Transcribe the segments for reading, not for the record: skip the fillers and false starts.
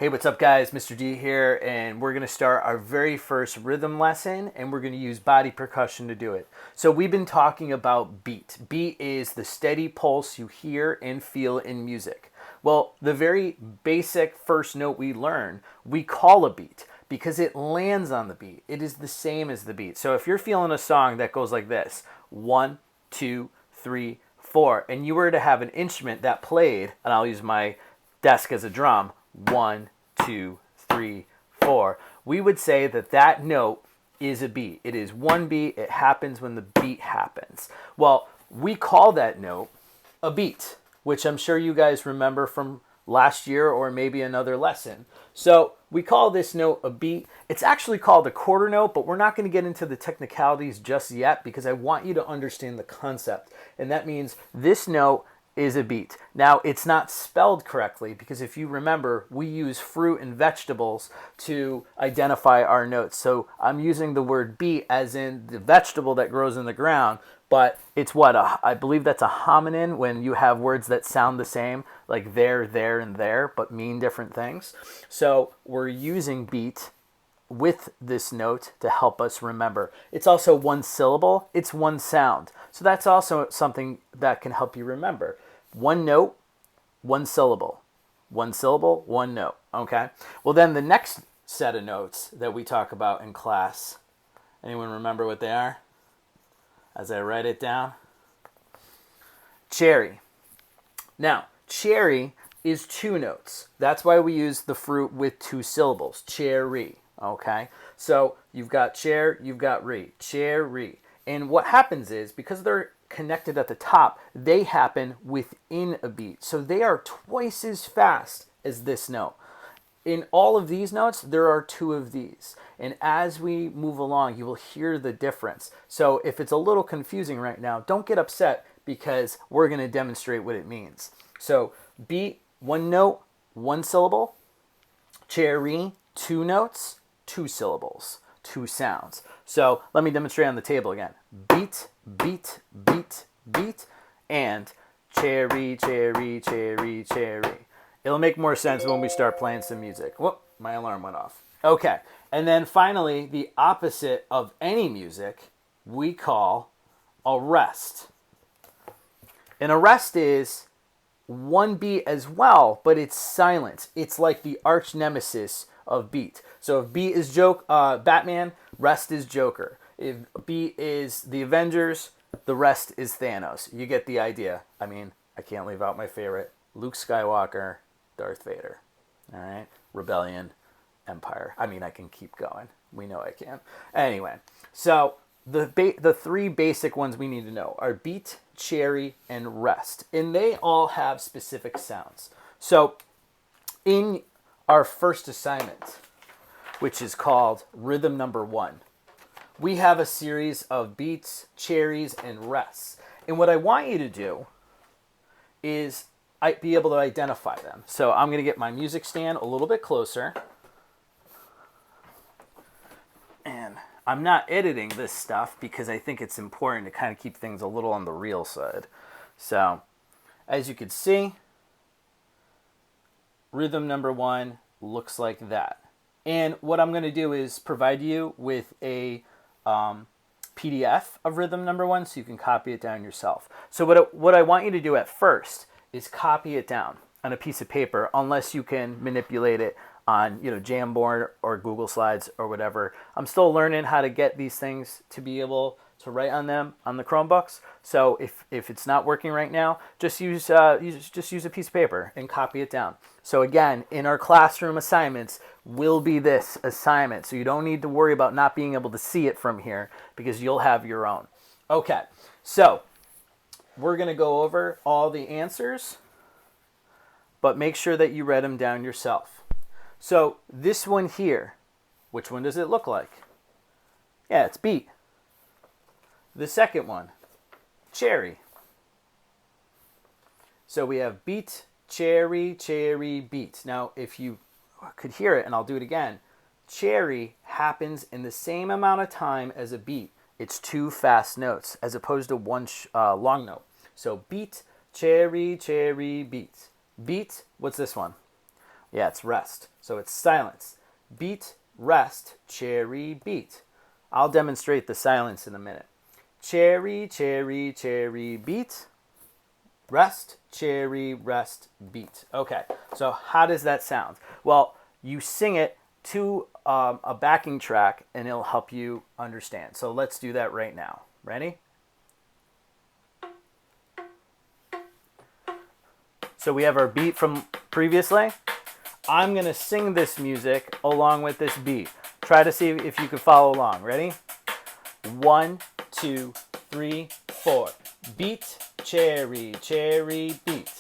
Hey, what's up, guys? Mr. D here, and we're going to start our very first rhythm lesson, and we're going to use body percussion to do it. So we've been talking about beat. Beat is the steady pulse you hear and feel in music. Well, the very basic first note we learn, we call a beat because it lands on the beat. It is the same as the beat. So if you're feeling a song that goes like this, 1, 2, 3, 4, and you were to have an instrument that played, and I'll use my desk as a drum, 1, 2, 3, 4, we would say that that note is a beat. It is one beat. It happens when the beat happens. Well, we call that note a beat, which I'm sure you guys remember from last year or maybe another lesson. So we call this note a beat. It's actually called a quarter note, but we're not going to get into the technicalities just yet because I want you to understand the concept. And that means this note is a beat. Now, it's not spelled correctly because if you remember, we use fruit and vegetables to identify our notes. So I'm using the word beet as in the vegetable that grows in the ground, but it's what? I believe that's a hominin when you have words that sound the same, like there, and there, but mean different things. So we're using beat with this note to help us remember. It's also one syllable, it's one sound. So that's also something that can help you remember. One note, one syllable. One syllable, one note. Okay? Well, then the next set of notes that we talk about in class, anyone remember what they are? As I write it down. Cherry. Now, cherry is two notes. That's why we use the fruit with two syllables. Cherry. Okay, so you've got chair, you've got cherry. And what happens is, because they're connected at the top, they happen within a beat. So they are twice as fast as this note. In all of these notes, there are two of these. And as we move along, you will hear the difference. So if it's a little confusing right now, don't get upset because we're going to demonstrate what it means. So beat, one note, one syllable. Cherry, two notes, two syllables, two sounds. So let me demonstrate on the table again. Beat, beat, beat, beat, and cherry, cherry, cherry, cherry. It'll make more sense when we start playing some music. Whoop, my alarm went off. Okay, and then finally, the opposite of any music we call a rest. And a rest is one beat as well, but it's silent. It's like the arch nemesis of beat. So if beat is Batman, rest is Joker. If beat is the Avengers, the rest is Thanos. You get the idea. I mean, I can't leave out my favorite. Luke Skywalker, Darth Vader. All right? Rebellion, Empire. I mean, I can keep going. We know I can. Anyway, so the three basic ones we need to know are beat, cherry, and rest. And they all have specific sounds. So in our first assignment, which is called Rhythm Number 1, we have a series of beats, cherries, and rests. And what I want you to do is be able to identify them. So I'm going to get my music stand a little bit closer. And I'm not editing this stuff because I think it's important to kind of keep things a little on the real side. So as you can see, Rhythm Number 1 looks like that. And what I'm going to do is provide you with a PDF of Rhythm Number 1 so you can copy it down yourself. So what I want you to do at first is copy it down on a piece of paper, unless you can manipulate it on Jamboard or Google Slides or whatever. I'm still learning how to get these things to be able to write on them on the Chromebooks. So if it's not working right now, just use a piece of paper and copy it down. So again, in our classroom assignments will be this assignment. So you don't need to worry about not being able to see it from here because you'll have your own. Okay, so we're going to go over all the answers, but make sure that you write them down yourself. So this one here, which one does it look like? Yeah, it's beat. The second one, cherry. So we have beat, cherry, cherry, beat. Now, if you could hear it, and I'll do it again, cherry happens in the same amount of time as a beat. It's two fast notes as opposed to one long note. So beat, cherry, cherry, beat. Beat, what's this one? Yeah, it's rest. So it's silence. Beat, rest, cherry, beat. I'll demonstrate the silence in a minute. Cherry, cherry, cherry, beat. Rest, cherry, rest, beat. Okay, so how does that sound? Well, you sing it to a backing track and it'll help you understand. So let's do that right now. Ready? So we have our beat from previously. I'm going to sing this music along with this beat. Try to see if you can follow along. Ready? 1, 2, 3, 4. Beat, cherry, cherry, beat.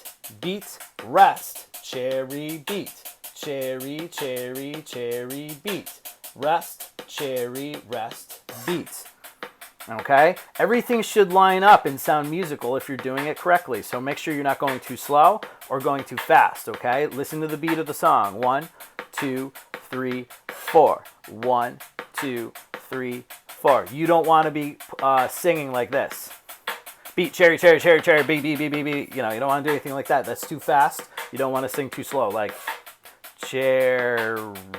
Beat, rest, cherry, beat. Cherry, cherry, cherry, beat. Rest, cherry, rest, beat. Okay? Everything should line up and sound musical if you're doing it correctly. So make sure you're not going too slow or going too fast. Okay? Listen to the beat of the song. 1, 2, 3, 4. 1, 2, 3, 4. You don't want to be singing like this. Beat, cherry, cherry, cherry, cherry, beat, beat, beat, beat, beat. You know, you don't want to do anything like that. That's too fast. You don't want to sing too slow. Like cherry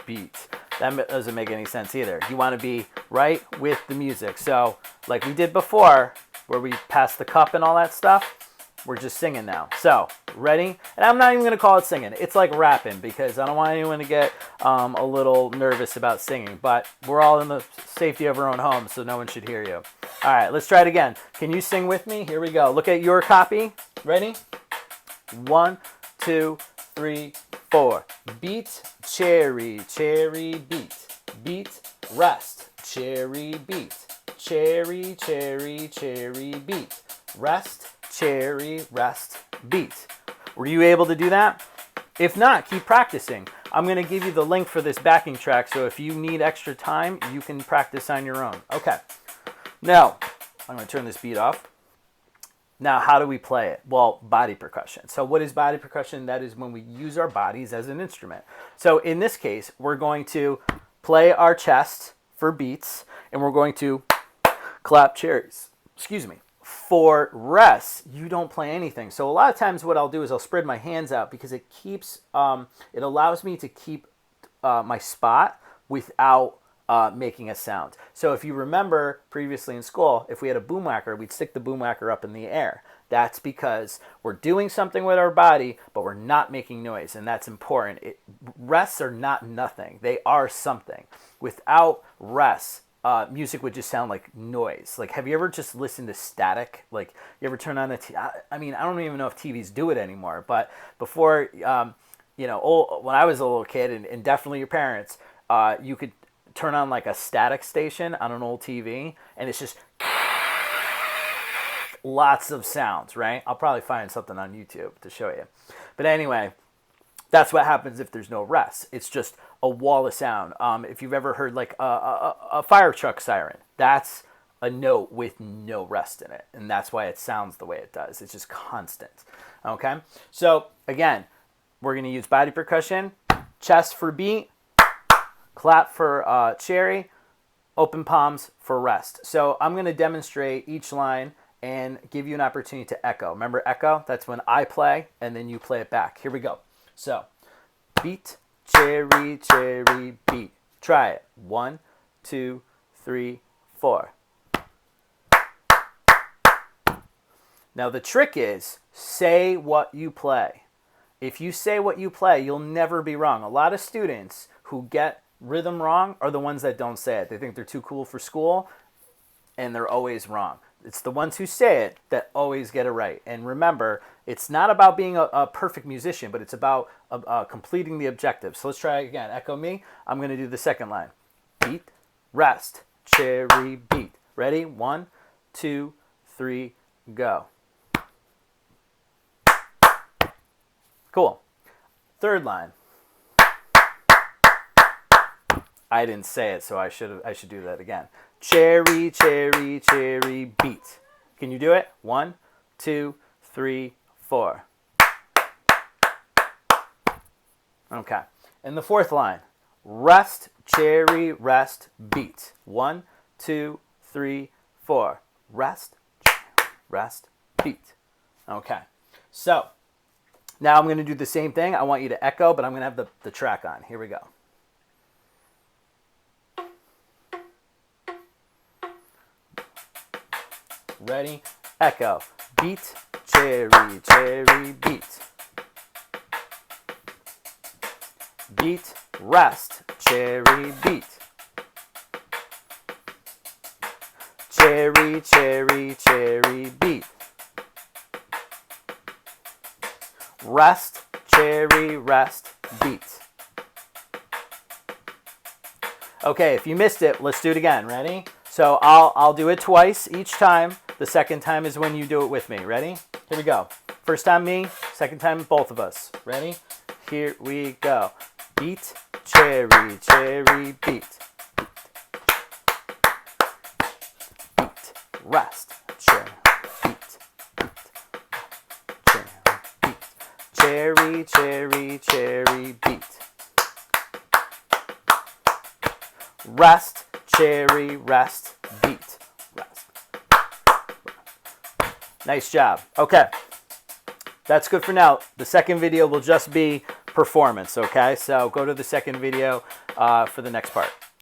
beat. That doesn't make any sense either. You want to be right with the music. So like we did before, where we passed the cup and all that stuff, we're just singing now. So ready? And I'm not even going to call it singing. It's like rapping because I don't want anyone to get a little nervous about singing. But we're all in the safety of our own home, so no one should hear you. All right, let's try it again. Can you sing with me? Here we go. Look at your copy. Ready? 1, 2, 3, 4. Beat, cherry, cherry, beat. Beat, rest, cherry, beat. Cherry, cherry, cherry, beat. Rest, cherry, rest, beat. Were you able to do that? If not, keep practicing. I'm going to give you the link for this backing track, so if you need extra time, you can practice on your own. Okay. Now, I'm going to turn this beat off. Now, how do we play it? Well, body percussion. So what is body percussion? That is when we use our bodies as an instrument. So in this case, we're going to play our chest for beats, and we're going to clap cherries. Excuse me. For rest, you don't play anything. So a lot of times what I'll do is I'll spread my hands out because it keeps, it allows me to keep my spot without making a sound. So if you remember previously in school, if we had a boom whacker, we'd stick the boom whacker up in the air. That's because we're doing something with our body, but we're not making noise, and that's important. Rests are not nothing. They are something. Without rests, music would just sound like noise. Like, have you ever just listened to static? Like, you ever turn on the TV? I mean, I don't even know if TVs do it anymore, but before, you know, when I was a little kid, and definitely your parents, you could turn on like a static station on an old TV, and it's just lots of sounds, right? I'll probably find something on YouTube to show you. But anyway, that's what happens if there's no rest. It's just a wall of sound. If you've ever heard like a fire truck siren, that's a note with no rest in it. And that's why it sounds the way it does. It's just constant. Okay? So again, we're going to use body percussion, chest for beat, clap for cherry, open palms for rest. So I'm going to demonstrate each line and give you an opportunity to echo. Remember echo? That's when I play and then you play it back. Here we go. So beat, cherry, cherry, beat. Try it. 1, 2, 3, 4. Now the trick is say what you play. If you say what you play, you'll never be wrong. A lot of students who get rhythm wrong are the ones that don't say it. They think they're too cool for school, and they're always wrong. It's the ones who say it that always get it right. And remember, it's not about being a perfect musician, but it's about completing the objective. So let's try it again. Echo me. I'm going to do the second line. Beat, rest, cherry, beat. Ready? 1, 2, 3, go. Cool. Third line. I didn't say it, so I should do that again. Cherry, cherry, cherry, beat. Can you do it? 1, 2, 3, 4. Okay. And the fourth line. Rest, cherry, rest, beat. 1, 2, 3, 4. Rest, rest, beat. Okay. So Now I'm going to do the same thing. I want you to echo, but I'm going to have the track on. Here we go. Ready? Echo. Beat, cherry, cherry, beat. Beat, rest, cherry, beat. Cherry, cherry, cherry, beat. Rest, cherry, rest, beat. Okay, if you missed it, let's do it again. Ready? So I'll do it twice each time. The second time is when you do it with me. Ready? Here we go. First time me, second time both of us. Ready? Here we go. Beat, cherry, cherry, beat. Beat, rest, cherry, beat. Beat, cherry, cherry, cherry, beat. Rest, cherry, rest, beat. Rest. Nice job. Okay. That's good for now. The second video will just be performance, okay? So go to the second video for the next part.